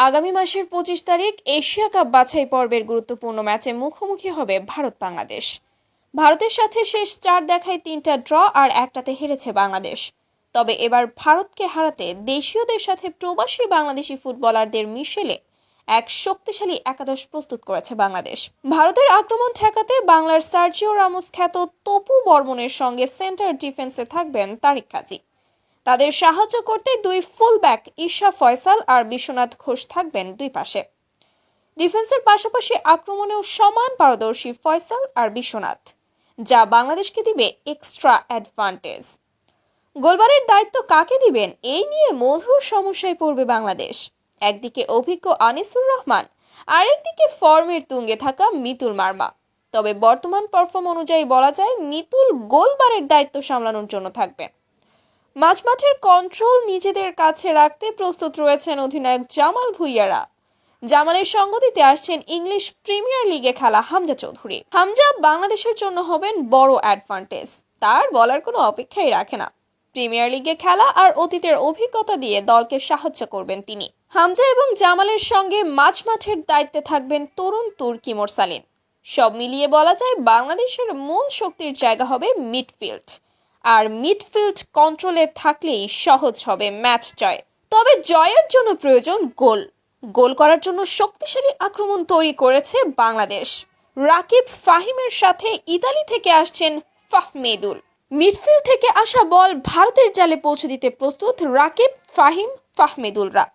আগামী মাসের 25 তারিখ এশিয়া কাপ বাছাই পর্বের গুরুত্বপূর্ণ ম্যাচে মুখোমুখি হবে ভারত বাংলাদেশ। ভারতের সাথে শেষ 4 দেখায় 3টা ড্র আর একটাতে হেরেছে বাংলাদেশ। তবে এবার ভারতকে হারাতে দেশীয়দের সাথে প্রবাসী বাংলাদেশি ফুটবলারদের মিশেলে এক শক্তিশালী একাদশ প্রস্তুত করেছে বাংলাদেশ। ভারতের আক্রমণ ঠেকাতে বাংলার সার্জিও রামোস খ্যাত তপু বর্মনের সঙ্গে সেন্টার ডিফেন্সে থাকবেন তারিক কাজী। তাদের সাহায্য করতে দুই ফুলব্যাক ঈশা ফয়সাল আর বিশ্বনাথ ঘোষ থাকবেন দুই পাশে। ডিফেন্সের পাশাপাশি আক্রমণেও সমান পারদর্শী ফয়সাল আর বিশ্বনাথ, যা বাংলাদেশকে দিবে এক্সট্রা অ্যাডভান্টেজ। গোলবারের দায়িত্ব কাকে দিবেন এই নিয়ে মধুর সমস্যায় পড়বে বাংলাদেশ। একদিকে অভিজ্ঞ আনিসুর রহমান, আরেকদিকে ফর্মের তুঙ্গে থাকা মিতুল মার্মা। তবে বর্তমান পারফর্ম অনুযায়ী বলা যায় মিতুল গোলবারের দায়িত্ব সামলানোর জন্য থাকবেন। মাঝমাঠের কন্ট্রোল নিজেদের কাছে রাখতে প্রস্তুত রয়েছেন অধিনায়ক জামাল ভুঁইয়ারা। জামালের সঙ্গ দিতে আসছেন ইংলিশ প্রিমিয়ার লিগে খেলা হামজা চৌধুরী। হামজা বাংলাদেশের জন্য হবেন বড় অ্যাডভান্টেজ, তার বলার কোনো অপেক্ষাই রাখে না। প্রিমিয়ার লিগে খেলা আর অতীতের অভিজ্ঞতা দিয়ে দলকে সাহায্য করবেন তিনি। হামজা এবং জামালের সঙ্গে মাঝমাঠের দায়িত্বে থাকবেন তরুণ তুর্কি মোরসালিন। সব মিলিয়ে বলা যায় বাংলাদেশের মূল শক্তির জায়গা হবে মিডফিল্ড, আর মিডফিল্ড কন্ট্রোলে থাকলেই সহজ হবে ম্যাচ জয়। তবে জয়ের জন্য প্রয়োজন গোল। গোল করার জন্য শক্তিশালী আক্রমণ তৈরি করেছে বাংলাদেশ। রাকিব ফাহিমের সাথে ইতালি থেকে আসছেন ফাহমিদুল। মিডফিল্ড থেকে আসা বল ভারতের জালে পৌঁছে দিতে প্রস্তুত রাকিব, ফাহিম, ফাহমিদুলরা।